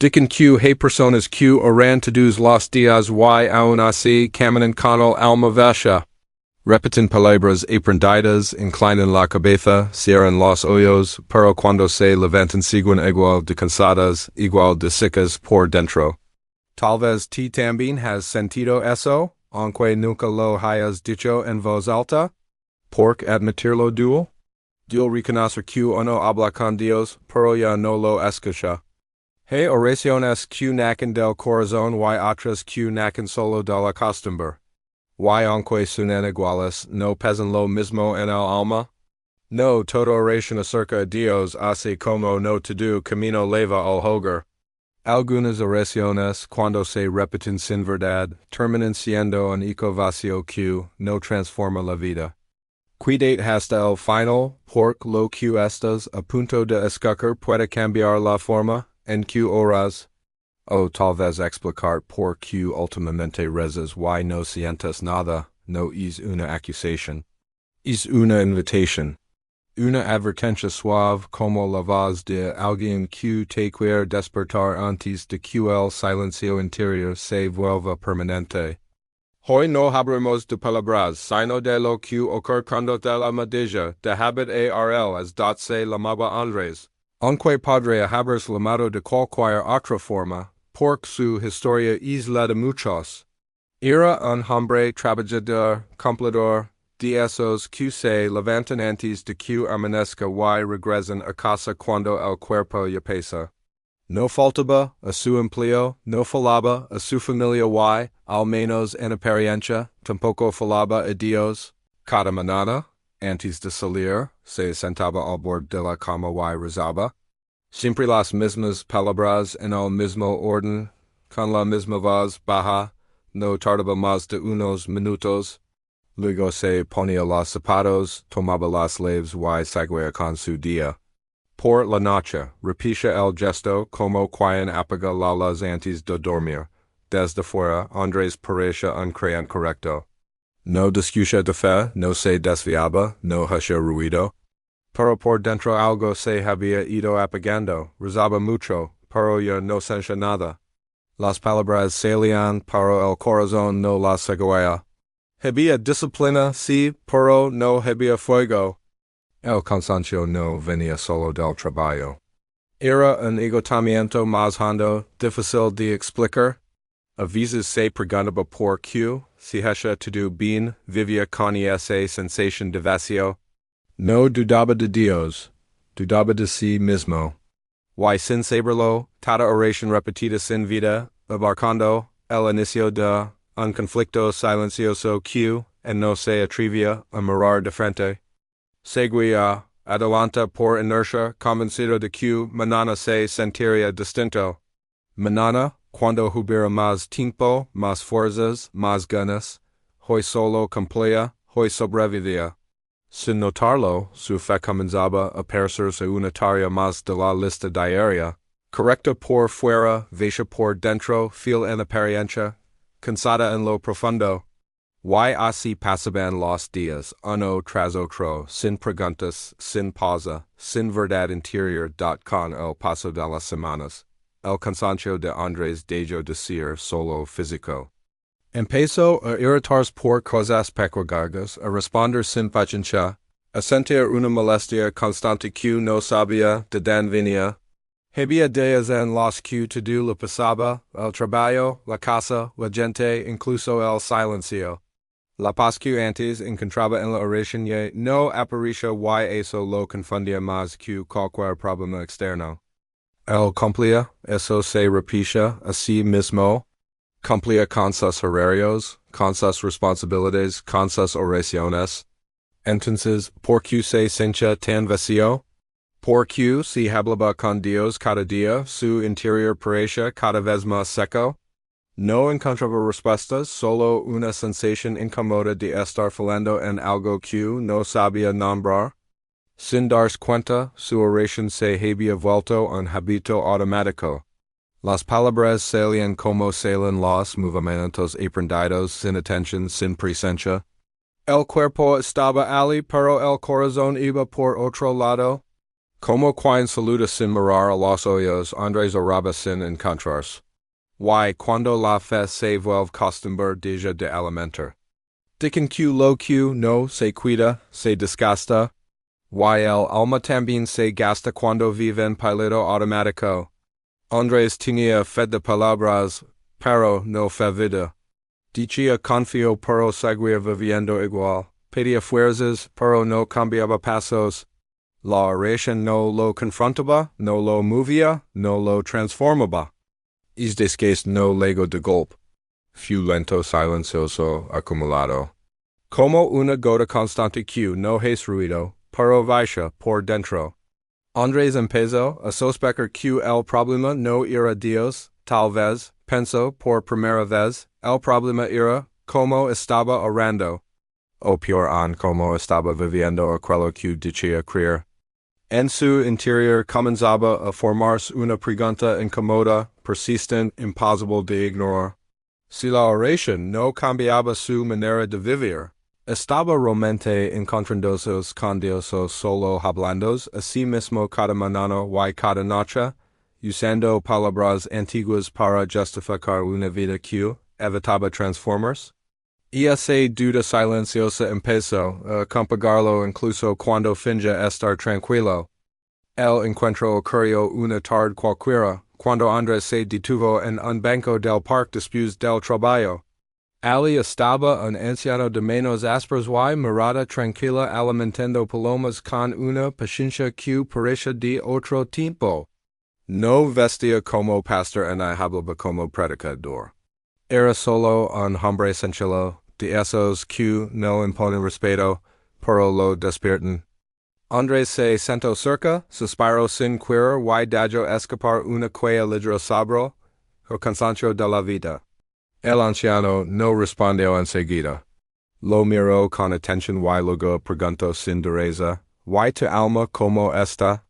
Dicken q hey personas q oran todos los días y aún así caminan con el alma vacía. Repiten palabras aprendidas, inclinan la cabeza, cierran los ojos, pero cuando se levantan siguen igual de cansadas, igual de secas por dentro. Tal vez tú también has sentido eso, aunque nunca lo hayas dicho en voz alta. Porque admitirlo dual reconocer que uno habla con Dios, pero ya no lo escucha. Hey oraciones que nacen del corazón y otras que nacen solo de la costumbre. Y aunque suenan iguales, no pesan lo mismo en el alma. No toda oración acerca a Dios así como no todo camino leva al hogar. Algunas oraciones, cuando se repiten sin verdad, terminan siendo un eco vacío que no transforma la vida. Cuidate hasta el final, porque lo que estás a punto de escoger puede cambiar la forma en que oras. O tal vez explicar por qué últimamente rezas y no sientes nada, no es una acusación. Es una invitación. Una advertencia suave como la voz de alguien que te quiere despertar antes de que el silencio interior se vuelva permanente. Hoy no hablaremos de palabras, sino de lo que ocurre cuando del amadilla, de habit arl as dot se llamaba Andrés. Aunque podría haberse llamado de cualquier otra forma, porque su historia es la de muchos. Era un hombre trabajador, cumplidor, de esos que se levantan antes de que amanezca y regresan a casa cuando el cuerpo ya pesa. No faltaba a su empleo, no falaba a su familia y, al menos en apariencia, tampoco falaba a Dios. Cada mañana, antes de salir, se sentaba al borde de la cama y rezaba. Siempre las mismas palabras en el mismo orden, con la misma voz baja, no tardaba más de unos minutos. Luego se ponía los zapatos, tomaba las llaves y seguía con su día. Por la noche, repite el gesto como quien apaga la luz antes de dormir. Desde fuera, Andrés parece un creyente correcto. No discute de fe, no se desviaba, no hacía ruido. Pero por dentro algo se había ido apagando, rezaba mucho, pero ya no sentía nada. Las palabras salían, pero el corazón no las seguía. Había disciplina, sí, pero no había fuego. El cansancio no venía solo del trabajo. Era un agotamiento más hondo, difícil de explicar. A veces se preguntaba por qué, si hacía todo bien, vivía con esa sensación de vacío. No dudaba de Dios, dudaba de sí mismo. Y sin saberlo, toda oración repetida sin vida, abarcando el inicio de un conflicto silencioso que, no se atrevía a mirar de frente. Seguía adelante por inercia, convencido de que mañana se sentiría distinto. Mañana, cuando hubiera más tiempo, más fuerzas, más ganas, hoy solo cumplía, hoy sobrevivía. Sin notarlo, su fe comenzaba a parecerse una tarea más de la lista diaria, correcta por fuera, vacía por dentro, fiel en apariencia, cansada en lo profundo. Y así pasaban los días, uno tras otro, sin preguntas, sin pausa, sin verdad interior. Con el paso de las semanas, el cansancio de Andrés dejó de ser solo físico. Empezó a irritarse por cosas pequeñas, a responder sin paciencia, a sentir una molestia constante que no sabía de dónde venía. Había días en los que todo le pasaba, el trabajo, la casa, la gente, incluso el silencio. La paz que antes encontraba en la oración ya no aparecía y eso lo confundía más que cualquier problema externo. Él cumplía, eso se repetía a sí mismo, cumplía con sus horarios, con sus responsabilidades, con sus oraciones. Entonces, ¿por qué se sentía tan vacío? ¿Por qué si hablaba con Dios cada día, su interior parecía cada vez más seco? No encontraba respuestas, solo una sensación incómoda de estar fallando en algo que no sabía nombrar. Sin darse cuenta, su oración se había vuelto un hábito automático. Las palabras salían como salen los movimientos aprendidos sin atención, sin presencia. El cuerpo estaba allí, pero el corazón iba por otro lado. Como quien saluda sin mirar a los ojos Andres araba sin encontrarse. Y cuando la fe se vuelve costumbre deja de alimentar. Dicen que lo que no se cuida, se desgasta. Y el alma también se gasta cuando vive en piloto automático. Andres tenía fe de palabras, pero no fe vida. Decía confío pero seguir viviendo igual. Pedía fuerzas, pero no cambiaba pasos. La oración no lo confrontaba, no lo movía, no lo transformaba. Es después no lego de golpe. Fue lento, silencioso, acumulado. Como una gota constante que no es ruido, pero vaya por dentro. Andrés empezó a sospechar que el problema no era Dios, tal vez, pensó por primera vez, el problema era cómo estaba orando. O peor aún cómo estaba viviendo aquello que decía creer. En su interior comenzaba a formarse una pregunta incómoda, persistente, imposible de ignorar. Si la oración no cambiaba su manera de vivir, estaba realmente encontrándose con Dios solo hablando a sí mismo cada mañana y cada noche, usando palabras antiguas para justificar una vida que evitaba transformarse. Y esa duda silenciosa empezó a acompañarlo incluso cuando finge estar tranquilo. El encuentro ocurrió una tarde cualquiera, cuando Andrés se detuvo en un banco del parque después del trabajo. Ali estaba un anciano de menos ásperos y mirada tranquila alimentando palomas con una paciencia que parecía de otro tiempo. No vestía como pastor ni hablaba como predicador. Era solo un hombre sencillo, de esos que no imponen respeto, pero lo despiertan. Andrés se sentó cerca, suspiró sin querer y dejó escapar una queja ligera sobre el cansancio de la vida. El anciano no respondió enseguida. Lo miró con atención y luego preguntó sin dureza, ¿Y tu alma cómo está?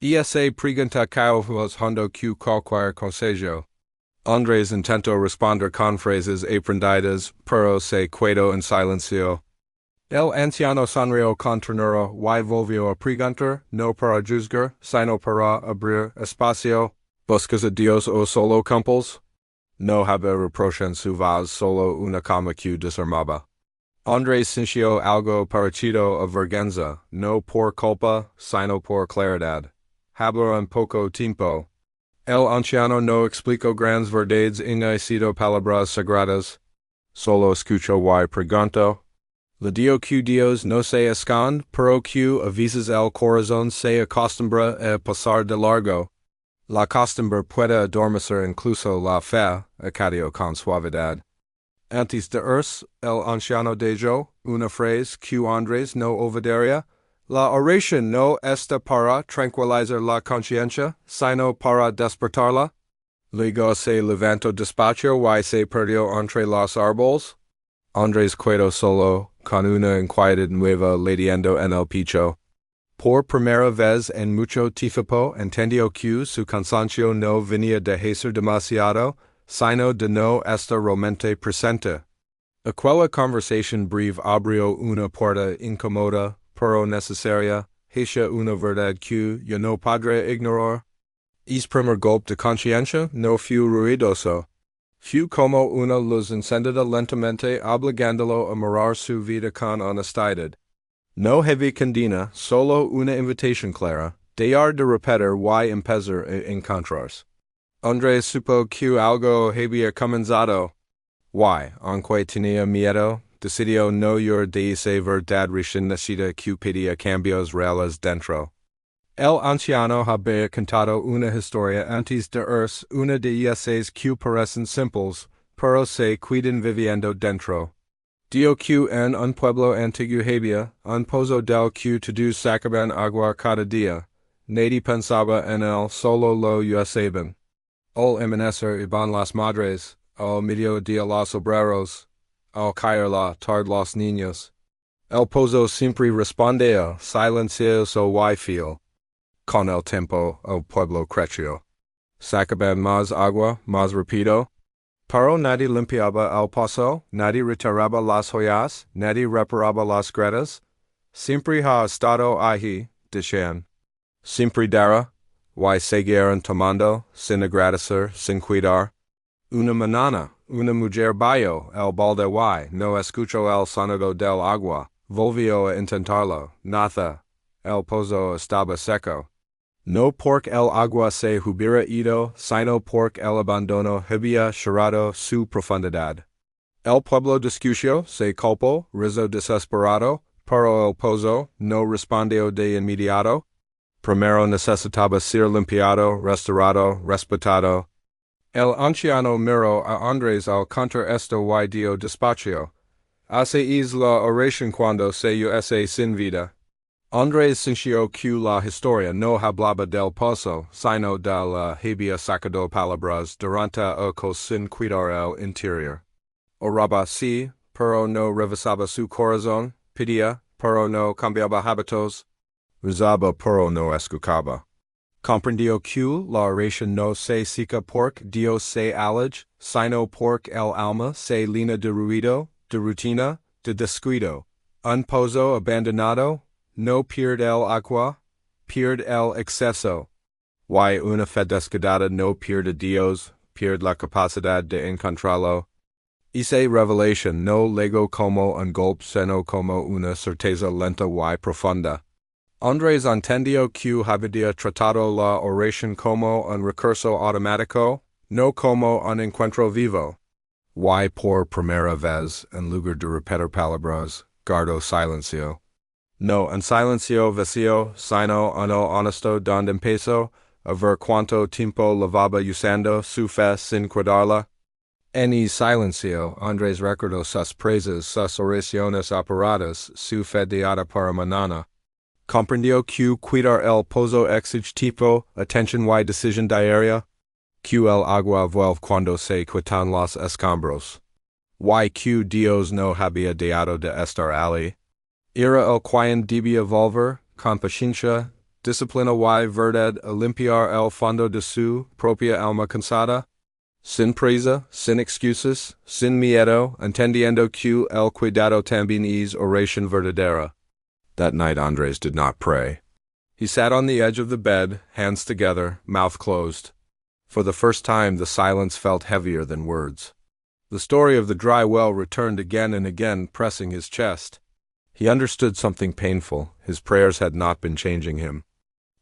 Y esa pregunta cayó más hondo que cualquier consejo. Andrés intentó responder con frases aprendidas, pero se quedó en silencio. El anciano sonrió con ternura y volvió a preguntar, no para juzgar, sino para abrir espacio. ¿Buscas a Dios o solo cumples? No había reproche en su voz, solo una calma que desarmaba. Andrés sintió algo parecido a vergüenza, no por culpa, sino por claridad. Habló en poco tiempo. El anciano no explicó grandes verdades ni citó palabras sagradas. Solo escuchó y preguntó. Le digo que Dios no se esconde, pero que a veces el corazón se acostumbra a pasar de largo. La costumbre puede adormecer incluso la fe, añadió con suavidad. Antes de irse, el anciano dijo, una frase que Andrés no olvidaría. La oración no está para tranquilizar la conciencia, sino para despertarla. Luego se levantó despacio y se perdió entre los árboles. Andrés quedó solo, con una inquietud nueva latiendo en el pecho. Por primera vez en mucho tiempo entendió que su cansancio no venía de ser demasiado, sino de no estar realmente presente. Aquella conversación breve abrió una puerta incómoda, pero necesaria, hacia una verdad que yo no podré ignorar. El primer golpe de conciencia no fue ruidoso. Fue como una luz encendida lentamente obligándolo a mirar su vida con honestidad. No heavy condena, solo una invitación clara, dejar de repetir y empezar a encontrarse. Andrés supo que algo había comenzado. Y, aunque tenía miedo, decidió no ir de esa verdad recién nacida que pedía cambios reales dentro. El anciano había contado una historia antes de irse, una de esas que parecen simples, pero se quedan viviendo dentro. Dio que en un pueblo antiguo había un pozo del que todos sacaban agua cada día. Nadie pensaba en él, solo lo usaban. Al amanecer iban las madres, al mediodía los obreros, al caer la tarde los niños. El pozo siempre respondía, silencioso y fiel. Con el tiempo, el pueblo creció. Sacaban más agua, más rápido. Pero nadie limpiaba el pozo, nadie retiraba las joyas, nadie reparaba las grietas. Siempre ha estado ahí, decían. Siempre dará, y seguirán tomando, sin agradecer, sin cuidar. Una manana, una mujer bayo, el balde y, no escucho el sonido del agua, volvió a intentarlo, nada, el pozo estaba seco. No porque el agua se hubiera ido, sino porque el abandono había cerrado su profundidad. El pueblo discutió, se culpó, rizó desesperado, pero el pozo no respondió de inmediato. Primero necesitaba ser limpiado, restaurado, respetado. El anciano miró a Andrés al contar esto y dio despacio. Hacéis la oración cuando se ese sin vida. Andrés sintió que la historia no hablaba del pozo, sino de la había sacado palabras durante ojos sin cuidar el interior. Oraba sí, pero no revisaba su corazón, pedía, pero no cambiaba hábitos, rezaba, pero no escuchaba. Comprendió que la oración no se seca porque Dios se alige, sino porque el alma se llena de ruido, de rutina, de descuido. Un pozo abandonado no pierde el agua, pierde el exceso. Y una fe descuidada no pierde Dios, pierde la capacidad de encontrarlo. Esa revelación no llegó como un golpe, sino como una certeza lenta y profunda. Andrés entendió que había tratado la oración como un recurso automático, no como un encuentro vivo. Y por primera vez, en lugar de repetir palabras, guardó silencio. No un silencio vacío, sino uno honesto donde empezó a ver cuánto tiempo llevaba usando su fe sin cuidarla. En el silencio, Andrés recordó sus praises, sus oraciones aparadas, su fe diaria para mañana. Comprendió que cuidar el pozo exige tipo, atención y decisión diaria, que el agua vuelve cuando se quitan los escombros. Y que Dios no había dejado de estar allí. Era el quien debía volver, con paciencia, disciplina y verdad a limpiar el fondo de su propia alma cansada. Sin prisa, sin excusas, sin miedo, entendiendo que el cuidado también es oración verdadera. That night Andrés did not pray. He sat on the edge of the bed, hands together, mouth closed. For the first time the silence felt heavier than words. The story of the dry well returned again and again, pressing his chest. He understood something painful. His prayers had not been changing him.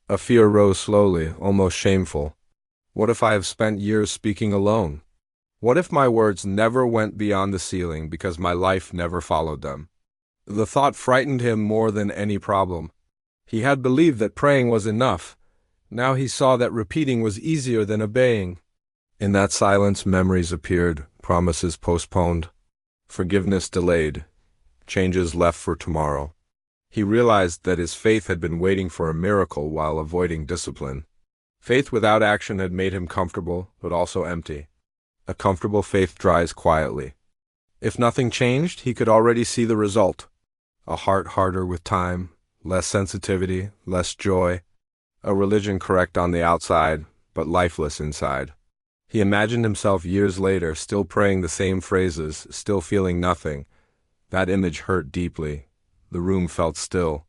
A fear rose slowly, almost shameful. What if I have spent years speaking alone? What if my words never went beyond the ceiling because my life never followed them? The thought frightened him more than any problem. He had believed that praying was enough. Now he saw that repeating was easier than obeying. In that silence, memories appeared, promises postponed, forgiveness delayed, changes left for tomorrow. He realized that his faith had been waiting for a miracle while avoiding discipline. Faith without action had made him comfortable, but also empty. A comfortable faith dries quietly. If nothing changed, he could already see the result. A heart harder with time, less sensitivity, less joy. A religion correct on the outside, but lifeless inside. He imagined himself years later, still praying the same phrases, still feeling nothing. That image hurt deeply. The room felt still.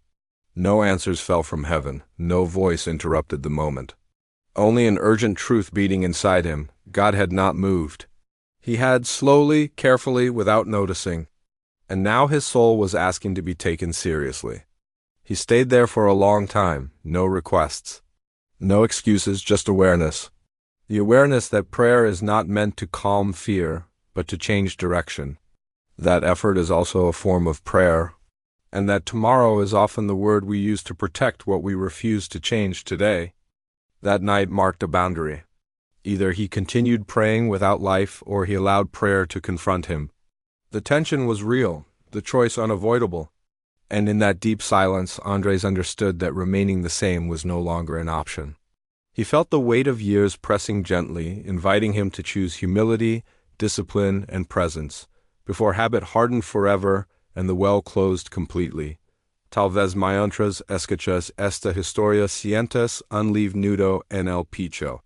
No answers fell from heaven. No voice interrupted the moment. Only an urgent truth beating inside him. God had not moved. He had, slowly, carefully, without noticing. And now his soul was asking to be taken seriously. He stayed there for a long time, no requests. No excuses, just awareness. The awareness that prayer is not meant to calm fear, but to change direction. That effort is also a form of prayer, and that tomorrow is often the word we use to protect what we refuse to change today. That night marked a boundary. Either he continued praying without life, or he allowed prayer to confront him. The tension was real, the choice unavoidable. And in that deep silence, Andrés understood that remaining the same was no longer an option. He felt the weight of years pressing gently, inviting him to choose humility, discipline, and presence, before habit hardened forever and the well closed completely. Tal vez mientras escuchas esta historia sientes un nudo en el pecho.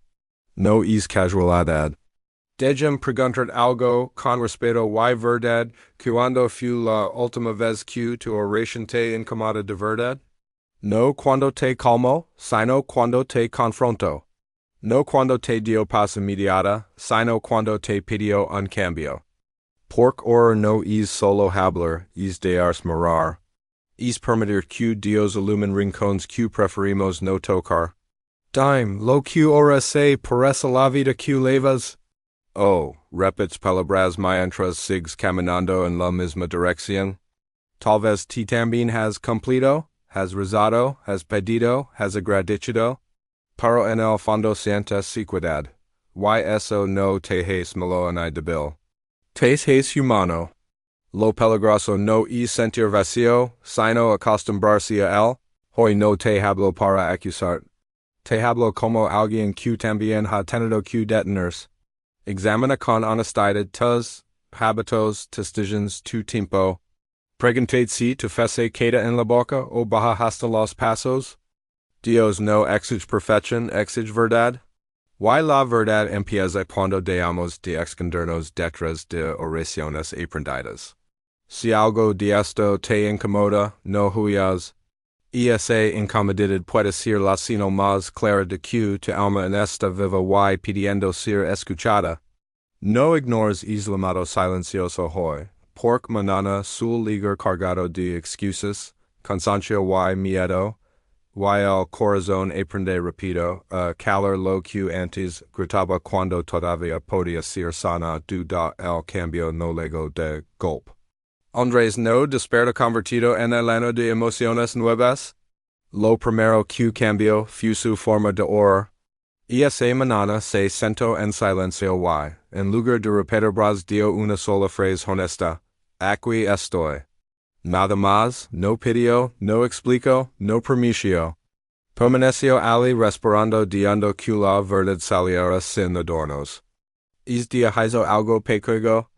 No es casualidad. Déjame preguntar algo con respeto y verdad, cuando fue la última vez que tu oración te incomoda de verdad? No cuando te calmo, sino cuando te confronto. No cuando te dio paz inmediata, sino cuando te pidió un cambio. Pork or no es solo hablar, es de ars morar. Es permitir que Dios illumin rincones que preferimos no tocar. Dime, lo que ora se parece la vida que levas. Oh, repits palabras mientras sigues caminando en la misma dirección. Tal vez ti también has cumplido, has rezado, has pedido, has agradecido. Pero en el fondo sientes sequedad. Y eso no te es malo ni débil. Te es humano. Lo peligroso no es sentir vacío, sino acostumbrarse a él. Hoy no te hablo para acusar. Te hablo como alguien que también ha tenido que detenerse. Examina con honestidad tus hábitos, tus decisiones, tu tiempo. Preguntate si tu fe queda en la boca o baja hasta los pasos. Dios no exige perfección, exige verdad. Y la verdad empieza cuando dejamos de escondernos detrás de oraciones aprendidas. Si algo de esto te incomoda, no huyas. Esa incomodidad puede ser la señal más clara de que tu alma en esta viva y pidiendo ser escuchada. No ignores el llamado silencioso hoy, porque mañana sul ligar cargado de excusas, cansancio y miedo, y el corazón aprende rápido a calar lo que antes gritaba cuando todavía podía ser sana duda el cambio no llegó de golpe. Andrés no desperta convertido en el año de emociones nuevas. Lo primero que cambió fue su forma de orar. Esa mañana se sentó en silencio y, en lugar de repetir dio una sola frase honesta, aquí estoy. Nada más, no pidió, no explicó, no permitió. Permaneció allí respirando diciendo que la verdad saliera sin adornos. ¿Es de hizo algo pequeño?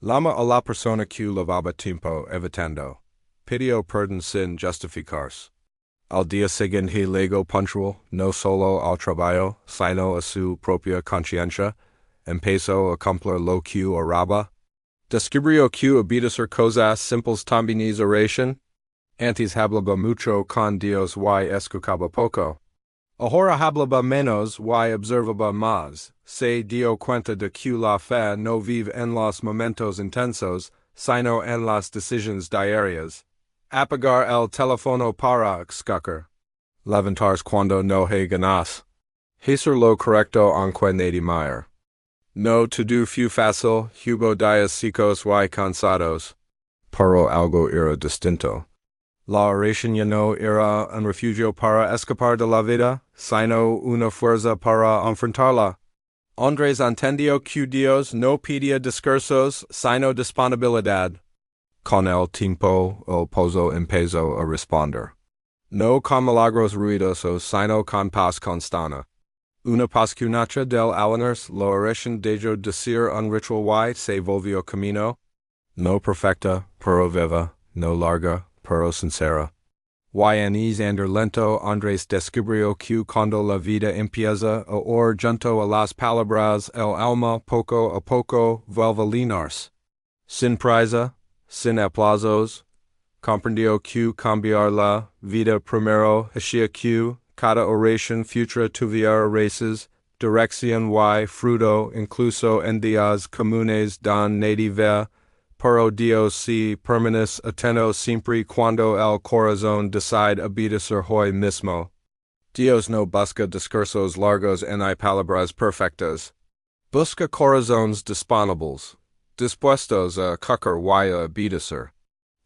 Llama a la persona que llevaba tiempo evitando. Pidió perdón sin justificarse. Al día siguiente llegó puntual, no solo al trabajo, sino a su propia conciencia. Empezó a cumplir lo que oraba. Descubrió que obedecer cosas simples también es oración. Antes hablaba mucho con Dios y escuchaba poco. Ahora hablaba menos y observaba más. Se dio cuenta de que la fe no vive en los momentos intensos, sino en las decisiones diarias. Apagar el teléfono para escuchar. Levantarse cuando no hay ganas. Hacer lo correcto aunque nadie mire. No todo fue fácil, hubo días secos y cansados. Pero algo era distinto. La oración ya no era un refugio para escapar de la vida, sino una fuerza para enfrentarla. Andrés entendió que Dios no pedía discursos, sino disponibilidad. Con el tiempo, el pozo empezó a responder. No con milagros ruidosos, sino con paz constante. Una paz que nace del alenarse, la oración dejó de ser un ritual y se volvió camino. No perfecta, pero viva, no larga, pero sincera. Y en ese andar lento, Andrés descubrió que cuando la vida empieza a orar junto a las palabras, el alma poco a poco vuelve a llenarse. Sin prisa, sin aplausos, comprendió que cambiar la vida primero hacía que cada oración futura tuviera raíces, dirección y fruto incluso en días comunes don nadie ve. Pero Dios se permanece atento siempre cuando el corazón decide obedecer hoy mismo. Dios no busca discursos largos ni palabras perfectas. Busca corazones disponibles, dispuestos a escuchar y a obedecer.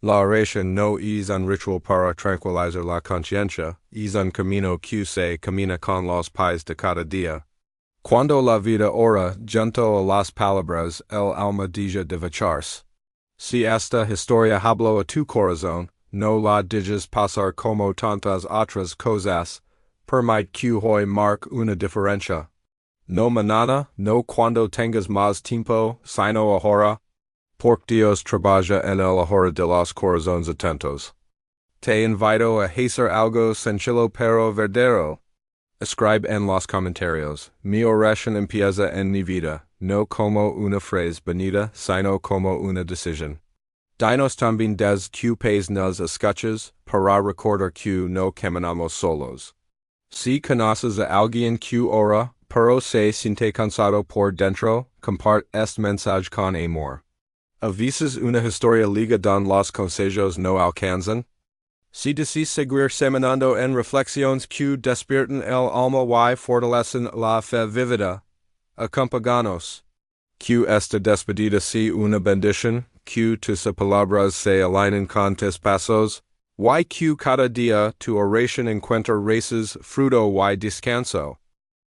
La oración no es un ritual para tranquilizar la conciencia, es un camino que se camina con los pies de cada día. Cuando la vida ora junto a las palabras, el alma deja de vacharse. Si esta historia habló a tu corazón, no la dejes pasar como tantas otras cosas, permite que hoy marque una diferencia. No mañana, no cuando tengas más tiempo, sino ahora, porque Dios trabaja en el ahora de los corazones atentos. Te invito a hacer algo sencillo pero verdadero. Escribe en los comentarios, mi oración empieza en mi vida, no como una frase bonita, sino como una decisión. Dinos também des que pais nas escuchas, para recordar que no caminamos solos. Si conoces a alguien que ora, pero se siente cansado por dentro, comparte este mensaje con amor. A veces una historia liga don los consejos no alcanzan. Si decis seguir seminando en reflexiones que despiertan el alma y fortalecen la fe vivida, acompáganos. Que esta despedida sea una bendición, que tus palabras se alineen con tus pasos, y que cada día tu oración encuentre raíces, fruto y descanso.